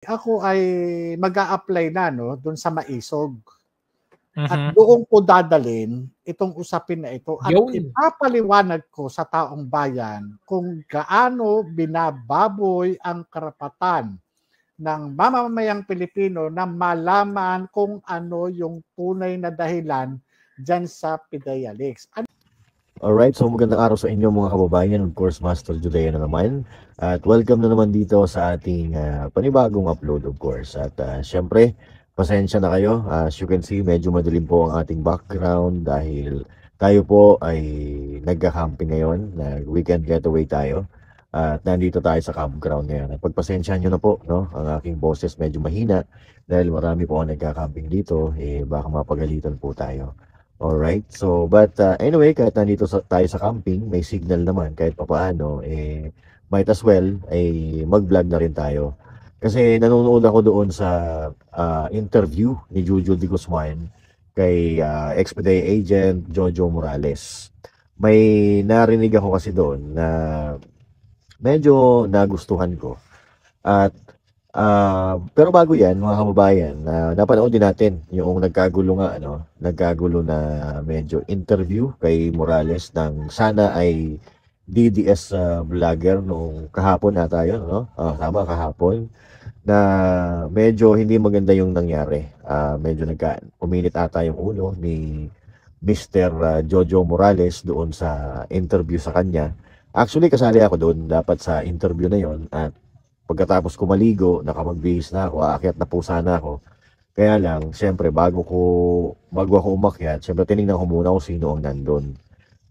Ako ay mag-a-apply na 'no, do'n sa Maisog. At Mhm. doon ko dadalhin itong usapin na ito at Yun. ipapaliwanag ko sa taong bayan kung gaano binababoy ang karapatan ng mamamayang Pilipino na malaman kung ano yung tunay na dahilan diyan sa PIDEA Leaks. Alright, so magandang araw sa inyo mga kababayan. Of course, Master Judea na naman. At welcome na naman dito sa ating panibagong upload, of course. At syempre, pasensya na kayo. As you can see, medyo madilim po ang ating background dahil tayo po ay nagka-camping ngayon. Weekend getaway tayo. At nandito tayo sa campground ngayon. At pagpasensyahan nyo na po, no? Ang aking boses medyo mahina dahil marami po ang nagka-camping dito. Baka mapagalitan po tayo. Alright, so but anyway, kahit nandito tayo sa camping, may signal naman kahit papaano, might as well ay mag-vlog na rin tayo. Kasi nanonood ako doon sa interview ni Jojo de Guzman kay ex-PDEA agent Jojo Morales. May narinig ako kasi doon na medyo nagustuhan ko. At pero bago yan, mga kababayan, napanood din natin yung nagkagulo na medyo interview kay Morales ng sana ay DDS vlogger noong kahapon na tayo, no? Tama, kahapon, na medyo hindi maganda yung nangyari. Medyo uminit ata yung ulo ni Mr. Jojo Morales doon sa interview sa kanya. Actually, kasali ako doon dapat sa interview na yon at pagkatapos ko maligo, nakapagbihis na ako, aakyat na po sana ako. Kaya lang, siyempre, bago ako umakyat, siyempre tinignan ko muna kung sino ang nandun.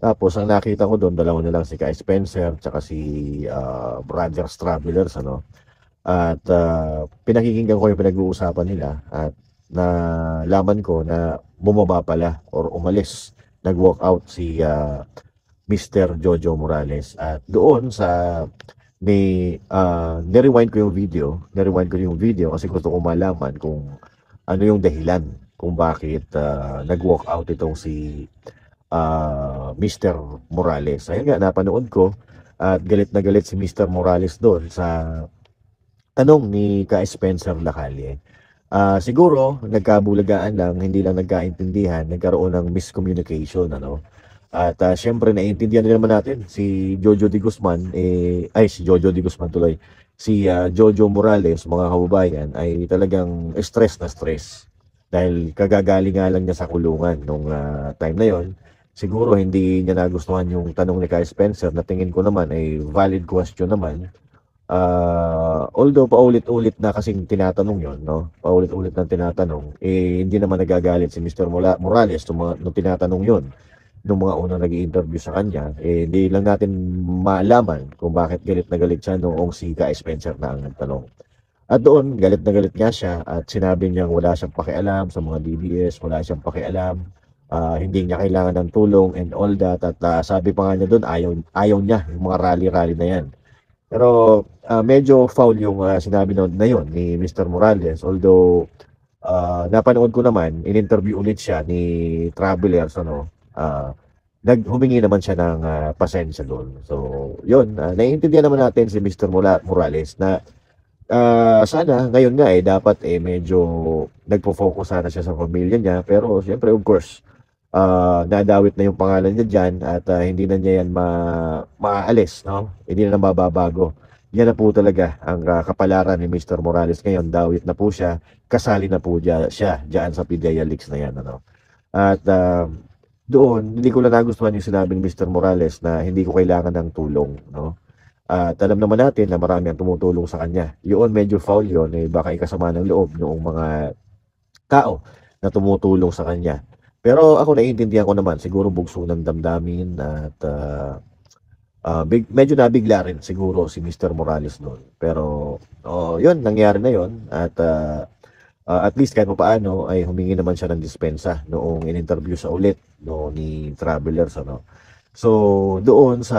Tapos, ang nakita ko doon, dalawa na lang si Kai Spencer, tsaka si Brothers Travelers, ano. At pinakikinggan ko yung pinag-uusapan nila at nalaman ko na bumaba pala or umalis, nag-walk out si Mr. Jojo Morales. At doon sa nirewind ko yung video kasi gusto ko malaman kung ano yung dahilan kung bakit nag-walk out itong si Mr. Morales. Ayun nga, napanood ko at galit na galit si Mr. Morales doon sa tanong ni Ka Spencer Lacalle. Siguro, nagkabulagaan lang, hindi lang nagkaintindihan, nagkaroon ng miscommunication, ano. At syempre naiintindihan din naman natin si Jojo de Guzman si Jojo de Guzman tuloy. Si Jojo Morales, mga kababayan, ay talagang stress na stress dahil kagagaling nga lang niya sa kulungan nung time na yon. Siguro hindi niya nagustuhan yung tanong ni Kai Spencer na tingin ko naman ay valid question naman. Although paulit-ulit na kasing tinatanong yon, no? Paulit-ulit na tinatanong, hindi naman nagagalit si Mr. Morales nung tinatanong yon nung mga unang nag-i-interview sa kanya, hindi lang natin maalaman kung bakit galit na galit siya noong si Kai Spencer na ang nagtanong. At doon, galit na galit nga siya at sinabi niyang wala siyang pakialam sa mga DDS, wala siyang pakialam, hindi niya kailangan ng tulong and all that. At sabi pa nga niya doon, ayaw niya yung mga rally-rally na yan. Pero medyo foul yung sinabi na yun ni Mr. Morales. Although, napanood ko naman, in-interview ulit siya ni Travelers, humingi naman siya ng pasensya doon. So, yun, naiintindihan naman natin si Mr. Morales na sana ngayon nga dapat medyo nagpo-focus sana siya sa pamilya niya. Pero siyempre, of course, nadawit na yung pangalan niya dyan at hindi na niya yan maaalis, no? Hindi na mababago. Yan na po talaga ang kapalaran ni Mr. Morales ngayon. Dawit na po siya, kasali na po siya dyan sa PIDEA Leaks na yan, ano? At doon, hindi ko lang nagustuhan yung sinabi ni Mr. Morales na hindi ko kailangan ng tulong, no? At alam naman natin na marami ang tumutulong sa kanya. Yun, medyo foul yun, baka ikasama ng loob noong mga tao na tumutulong sa kanya. Pero ako naiintindihan ko naman, siguro bugso ng damdamin at medyo nabigla rin siguro si Mr. Morales doon. Pero yun, nangyari na yun at at least kahit paano ay humingi naman siya ng dispensa noong in-interview sa ulit ni Travelers, ano. So doon sa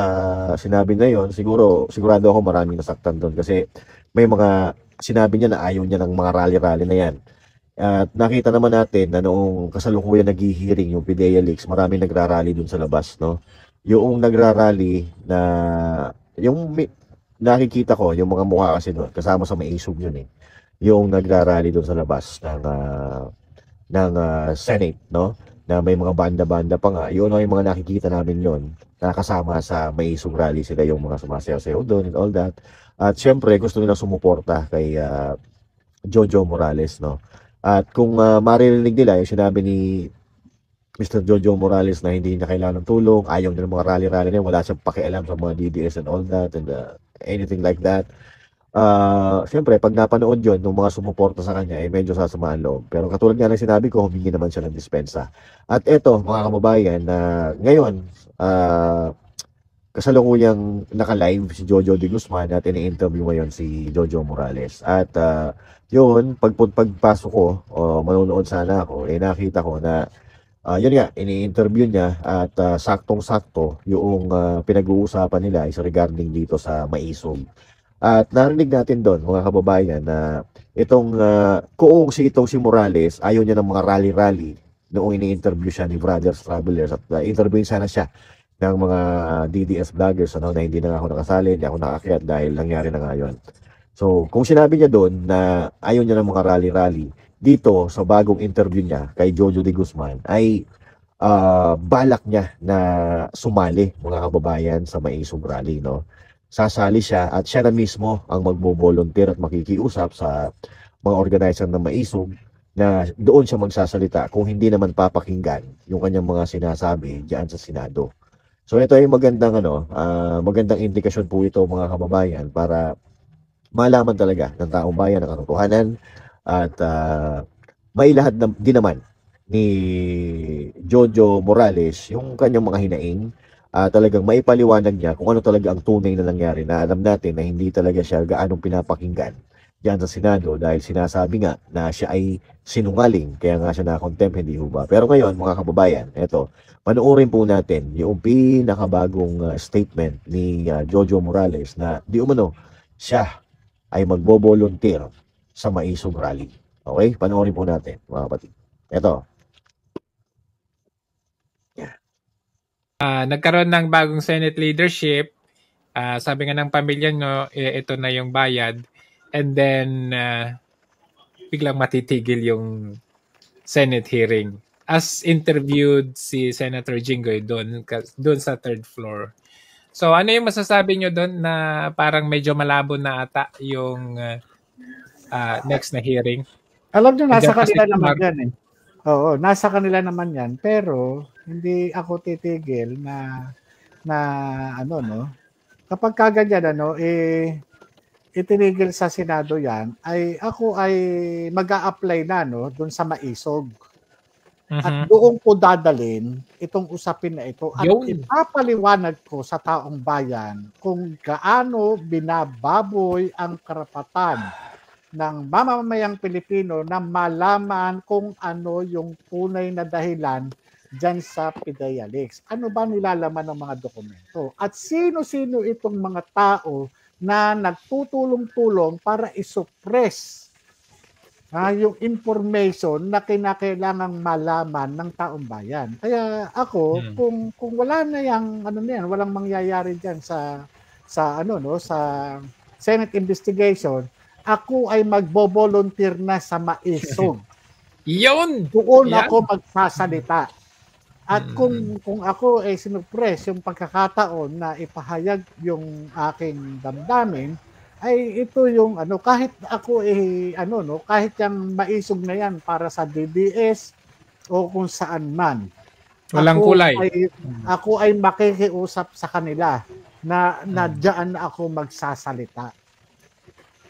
sinabi na yon, sigurado ako maraming nasaktan doon kasi may mga sinabi niya na ayaw niya ng mga rally-rally na yan. At nakita naman natin na noong kasalukuyan naghihiring yung PIDEA Leaks, maraming nagrarally doon sa labas, no. Yung nagrarally na yung nakikita ko yung mga mukha kasi doon kasama sa Maisog yun yung nagrarally doon sa labas ng Senate, no? Na may mga banda-banda pa nga. Yun yung mga nakikita namin yon na kasama sa may rally sila yung mga sumasayaw-sayaw doon and all that. At syempre, gusto nila sumuporta kay Jojo Morales, no? At kung maririnig nila yung sinabi ni Mr. Jojo Morales na hindi niya kailangan ng tulong, ayaw niya ng mga rally-rally niya, wala siyang pakialam sa mga DDS and all that and anything like that. Siyempre, pag napanood yun, ng mga sumuporta sa kanya, medyo sasama ang loob. Pero katulad nga ng sinabi ko, humingi naman siya ng dispensa. At eto, mga kababayan, na ngayon, kasalukuyang naka-live si Jojo de Guzman at ini-interview ngayon si Jojo Morales. At yun, pagpasok ko, manonood sana ako, nakita ko na yun nga, ini-interview niya at saktong-sakto yung pinag-uusapan nila is regarding dito sa Maisog. At narinig natin doon, mga kababayan, na kung itong si Morales, ayaw niya ng mga rally-rally noong ini-interview siya ni Brothers Travelers at interviewin sana siya ng mga DDS vloggers na hindi na ako nakasali, hindi ako nakakyat dahil nangyari na nga yun. So, kung sinabi niya doon na ayaw niya ng mga rally-rally, dito sa bagong interview niya kay Jojo de Guzman ay balak niya na sumali, mga kababayan, sa Maisog Rally, no? Sasali siya at siya na mismo ang magbo-volunteer at makikiusap sa mga organizer ng Maisog na doon siya magsasalita kung hindi naman papakinggan yung kanyang mga sinasabi diyan sa Senado. So ito ay magandang indikasyon po ito, mga kababayan, para malaman talaga ng taong bayan ang katotohanan at mailahad din naman ni Jojo Morales yung kanyang mga hinaing, talagang maipaliwanag niya kung ano talaga ang tunay na nangyari, na alam natin na hindi talaga siya gaanong pinapakinggan diyan sa Senado dahil sinasabi nga na siya ay sinungaling, kaya nga siya na-contempt, hindi ho ba? Pero ngayon, mga kababayan, eto, panoorin po natin yung pinakabagong statement ni Jojo Morales na di umano siya ay magbo-volunteer sa Maisog Rally. Okay? Panoorin po natin, mga kapatid. Ito. Nagkaroon ng bagong Senate leadership. Sabi nga ng pamilya nyo, ito na yung bayad. And then, biglang matitigil yung Senate hearing. As interviewed si Senator Jinggoy doon sa third floor. So ano yung masasabi nyo doon na parang medyo malabo na ata yung next na hearing? Alam nyo, nasa kanila naman yan eh. Oo, nasa kanila naman yan. Pero hindi ako titigil na kapag kaganyan itinigil sa Senado yan, ay ako ay mag-a-apply na doon sa Maisog. At doon ko dadalin itong usapin na ito at ipapaliwanag ko sa taong bayan kung gaano binababoy ang karapatan ng mamamayang Pilipino na malaman kung ano yung tunay na dahilan dyan sa PIDEA Leaks. Ano ba nilalaman ng mga dokumento? At sino-sino itong mga tao na nagtutulong-tulong para isuppress yung information na kinakailangang malaman ng taong bayan. Kaya ako, kung wala na yang walang mangyayari diyan sa Senate investigation, ako ay magbo-volunteer na sa Maisog. Yun! Doon ako magsasalita. At kung ako ay sinuppress yung pagkakataon na ipahayag yung aking damdamin, ay ito yung kahit ako kahit yung Maisog na yan para sa DDS o kung saan man. Walang kulay. Ako ay makikiusap sa kanila na diyan ako magsasalita.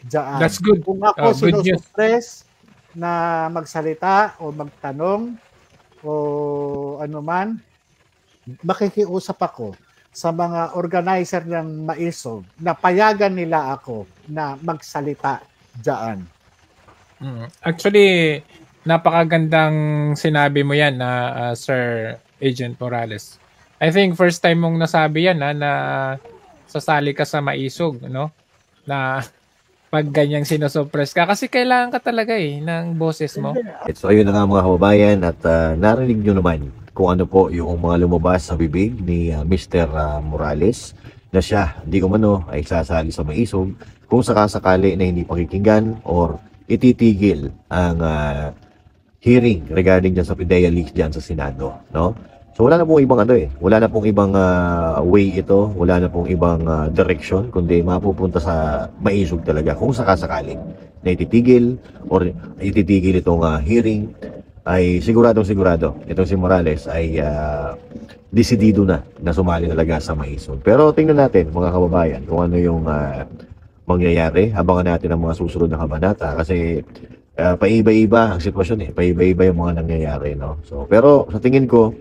Diyan. That's good. Kung ako sinusuppress na magsalita o magtanong o anuman, makikiusap ako sa mga organizer ng Maisog na payagan nila ako na magsalita diyan. Actually, napakagandang sinabi mo yan na Sir Agent Morales. I think first time mong nasabi yan na sasali ka sa Maisog, no? Na pag ganyang sinusuppress ka kasi kailangan ka talaga ng boses mo. So ayun na nga, mga kababayan, at narinig nyo naman kung ano po yung mga lumabas sa bibig ni Mr. Morales na siya di umano ay sasali sa Maisog kung sakasakali na hindi pakikinggan or ititigil ang hearing regarding dyan sa PIDEA leaks dyan sa Senado, no? So wala na pong ibang wala na pong ibang way ito, wala na pong ibang direction, kundi mapupunta sa maisog talaga kung sakasakaling na ititigil or ititigil itong hearing, ay sigurado itong si Morales ay desidido na sumali talaga sa maisog. Pero tingnan natin mga kababayan kung ano yung mangyayari. Abangan natin ang mga susunod na kabanata kasi paiba-iba ang sitwasyon paiba-iba yung mga nangyayari, no? So pero sa tingin ko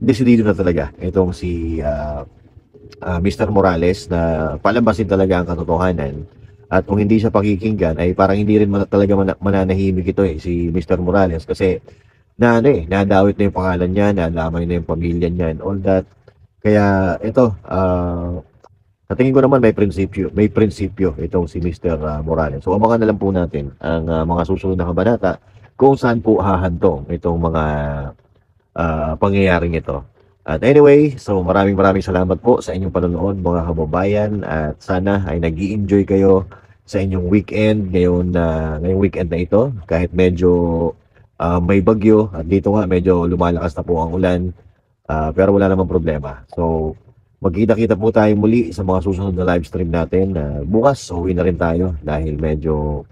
desidido na talaga itong si Mr. Morales na palabasin talaga ang katotohanan, at kung hindi siya pakikinggan ay parang hindi rin talaga mananahimik ito si Mr. Morales kasi nadawit na yung pangalan niya, nadamay na yung pamilya niya and all that. Kaya ito sa tingin ko naman may prinsipyo itong si Mr. Morales. So abangan na lang po natin ang mga susunod na kabanata kung saan po hahantong itong mga pangyayaring ito. At anyway, so maraming salamat po sa inyong panonood mga kababayan, at sana ay nag-i-enjoy kayo sa inyong weekend ngayong weekend na ito, kahit medyo may bagyo at dito nga medyo lumalakas na po ang ulan, pero wala namang problema. So magkita-kita po tayo muli sa mga susunod na live stream natin. Bukas uwi na rin tayo dahil medyo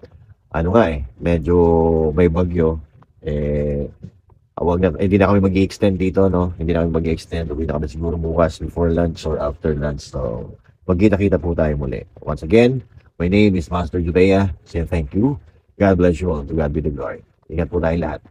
medyo may bagyo. Hindi na kami mag-i-extend dito, no? Hindi na kami mag-i-extend. Uwi na kami siguro bukas before lunch or after lunch. So, magkita-kita po tayo muli. Once again, my name is Master Judea. Say thank you. God bless you all. To God be the glory. Ingat po tayo lahat.